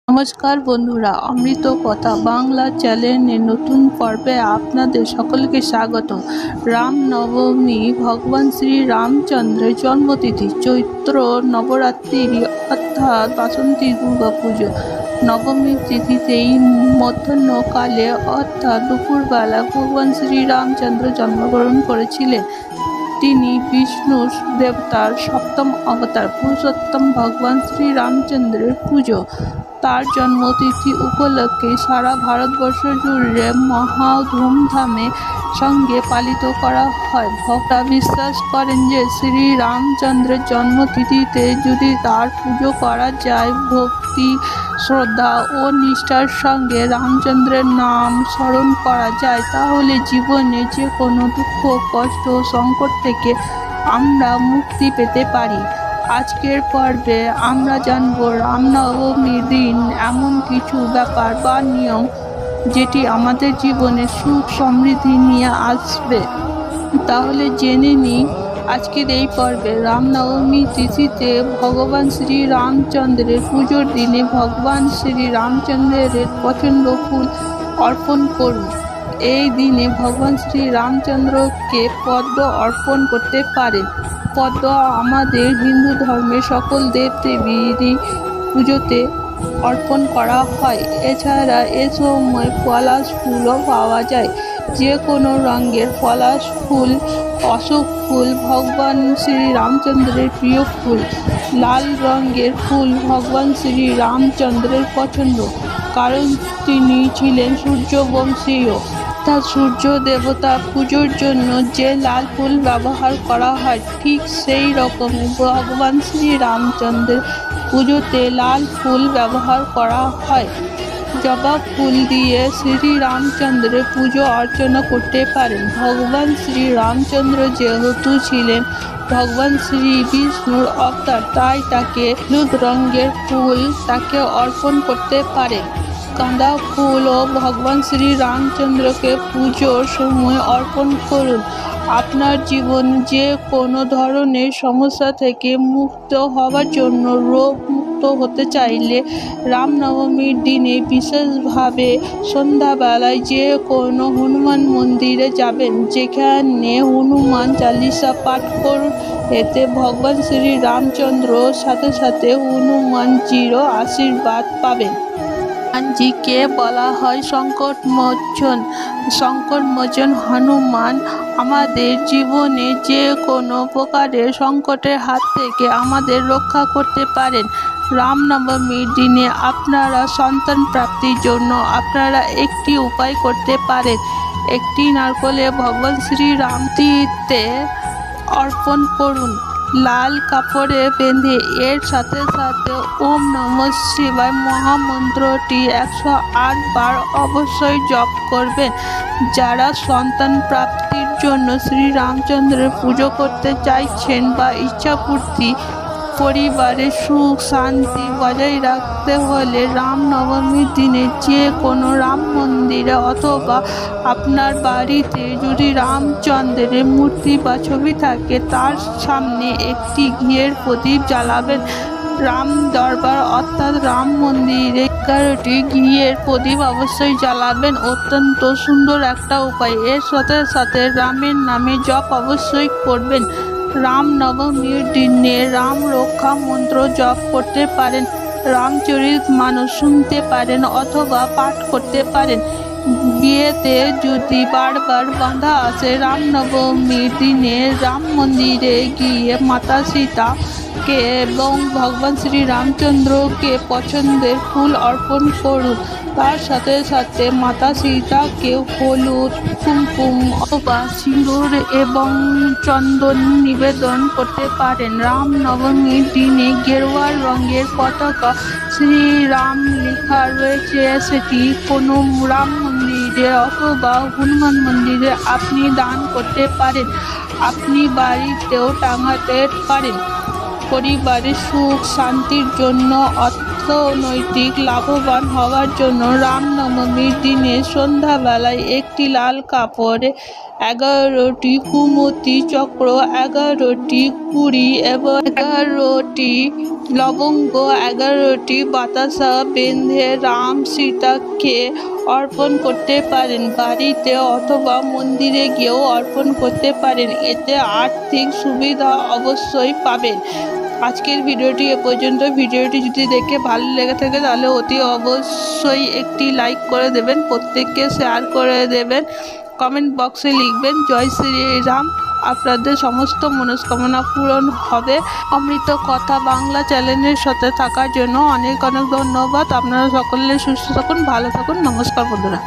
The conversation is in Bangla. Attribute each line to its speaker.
Speaker 1: নমস্কার বন্ধুরা, অমৃত কথা বাংলা চ্যানেলের নতুন পর্বে আপনাদের সকলকে স্বাগত। রামনবমী ভগবান শ্রী রামচন্দ্রের জন্মতিথি চৈত্র নবরাত্রি অর্থাৎ বাসন্তী দুর্গা পুজো। নবমী তিথিতেই মধ্যাহ্নকালে অর্থাৎ দুপুরবেলা ভগবান শ্রী রামচন্দ্র জন্মগ্রহণ করেছিলেন। তিনি বিষ্ণু দেবতার সপ্তম অবতার পুরুষোত্তম ভগবান শ্রী রামচন্দ্রের পুজো। তার জন্মতিথি উপলক্ষে সারা ভারতবর্ষ জুড়ে মহা ধুমধামের সঙ্গে পালিত করা হয়। ভক্তরা বিশ্বাস করেন যে শ্রী রামচন্দ্রের জন্মতিথিতে যদি তার পুজো করা যায়, ভক্তি, শ্রদ্ধা ও নিষ্ঠার সঙ্গে রামচন্দ্রের নাম স্মরণ করা যায়, তাহলে জীবনে যে কোনো দুঃখ, কষ্ট, সংকট থেকে আমরা মুক্তি পেতে পারি। আজকের পর্বে আমরা জানব রামনবমীর দিন এমন কিছু ব্যাপার বা নিয়ম যেটি আমাদের জীবনে সুখ সমৃদ্ধি নিয়ে আসবে। তাহলে জেনে নিই আজকের এই পর্বে। রামনবমী তিথিতে ভগবান শ্রী রামচন্দ্রের পুজোর দিনে ভগবান শ্রী রামচন্দ্রের পছন্দ ফুল অর্পণ করুন। এই দিনে ভগবান শ্রী রামচন্দ্রকে পদ্ম অর্পণ করতে পারেন। পদ্ম আমাদের হিন্দু ধর্মের সকল দেবদেবীরই পুজোতে অর্পণ করা হয়। এছাড়া এ সময় পলাশ ফুলও পাওয়া যায়। যে কোনো রঙের পলাশ ফুল, অশোক ফুল ভগবান শ্রী রামচন্দ্রের প্রিয় ফুল। লাল রঙের ফুল ভগবান শ্রী রামচন্দ্রের পছন্দ, কারণ তিনি ছিলেন সূর্যবংশীয়। অর্থাৎ সূর্য দেবতা পুজোর জন্য যে লাল ফুল ব্যবহার করা হয়, ঠিক সেই রকম ভগবান শ্রী রামচন্দ্রের পুজোতে লাল ফুল ব্যবহার করা হয়। জবা ফুল দিয়ে শ্রী রামচন্দ্রের পুজো অর্চনা করতে পারেন। ভগবান শ্রী রামচন্দ্র যেহেতু ছিলেন ভগবান শ্রী বিষ্ণুর অবতার, তাই তাকে হলুদ রঙের ফুল তাকে অর্পণ করতে পারে। গাঁদা ফুলও ভগবান শ্রী রামচন্দ্রকে পুজোর সময় অর্পণ করুন। আপনার জীবন যে কোনো ধরনের সমস্যা থেকে মুক্ত হওয়ার জন্য, রোগ মুক্ত হতে চাইলে রামনবমীর দিনে বিশেষভাবে সন্ধ্যাবেলায় যে কোনো হনুমান মন্দিরে যাবেন, যেখানে হনুমান চালিসা পাঠ করুন। এতে ভগবান শ্রী রামচন্দ্রর সাথে সাথে হনুমানজিরও আশীর্বাদ পাবেন। হনুমানজিকে বলা হয় সংকটমোচন। সংকটমোচন হনুমান আমাদের জীবনে যে কোনো প্রকারের সংকটের হাত থেকে আমাদের রক্ষা করতে পারেন। রামনবমীর দিনে আপনারা সন্তান প্রাপ্তির জন্য আপনারা একটি উপায় করতে পারেন। একটি নারকেলে ভগবান শ্রী রামটিতে অর্পণ করুন। লাল কাপড়ে বেঁধে এর সাথে সাথে ওম নমঃ শিবায় মহামন্ত্রটি 108 বার অবশ্যই জপ করবেন। যারা সন্তান প্রাপ্তির জন্য শ্রী রামচন্দ্রের পুজো করতে চাইছেন বা ইচ্ছাপূর্তি, পরিবারের সুখ শান্তি বজায় রাখতে হলে রামনবমীর দিনে যে কোনো রাম মন্দিরে অথবা আপনার বাড়িতে যদি রামচন্দ্রের মূর্তি বা ছবি থাকে, তার সামনে একটি ঘিয়ের প্রদীপ জ্বালাবেন। রাম দরবার অর্থাৎ রাম মন্দিরে 11টি ঘিয়ের প্রদীপ অবশ্যই জ্বালাবেন। অত্যন্ত সুন্দর একটা উপায়। এর সাথে সাথে রামের নামে জপ অবশ্যই করবেন। রামনবমীর দিনে রাম রক্ষা মন্ত্র জপ করতে পারেন, রামচরিত মানস শুনতে পারেন অথবা পাঠ করতে পারেন। বিয়েতে যদি বারবার বাধা আসে, রামনবমীর দিনে রাম মন্দিরে গিয়ে মাতা সীতাকে এবং ভগবান শ্রী রামচন্দ্রকে পছন্দের ফুল অর্পণ করুন। তার সাথে সাথে মাতা সীতাকে হলুদ, কুমকুম অথবা সিঁদুর এবং চন্দন নিবেদন করতে পারেন। রামনবমীর দিনে গেরুয়া রঙের পতাকা শ্রীরাম লেখা রয়েছে, সেটি কোনো রাম মন্দিরে অথবা হনুমান মন্দিরে আপনি দান করতে পারেন। আপনি বাড়িতেও টাঙাতে পারেন। পরিবারের সুখ শান্তির জন্য অর্থনৈতিক লাভবান হওয়ার জন্য রামনবমীর দিনে সন্ধ্যাবেলায় একটি লাল কাপড়ে 11টি কুমতি চক্র, 11টি কুড়ি এবং 11টি লবঙ্গ, 11টি বাতাসা বেঁধে রাম সীতাকে অর্পণ করতে পারেন। বাড়িতে অথবা মন্দিরে গিয়েও অর্পণ করতে পারেন, এতে আর্থিক সুবিধা অবশ্যই পাবেন। আজকের ভিডিওটি এ পর্যন্ত। ভিডিওটি যদি দেখে ভালো লেগে থাকে তাহলে অতি অবশ্যই একটি লাইক করে দেবেন, প্রত্যেককে শেয়ার করে দেবেন, কমেন্ট বক্সে লিখবেন জয় শ্রীরাম। আপনাদের সমস্ত মনস্কামনা পূরণ হবে। অমৃত কথা বাংলা চ্যানেলের সাথে থাকার জন্য অনেক অনেক ধন্যবাদ। আপনারা সকলে সুস্থ থাকুন, ভালো থাকুন। নমস্কার বন্ধুরা।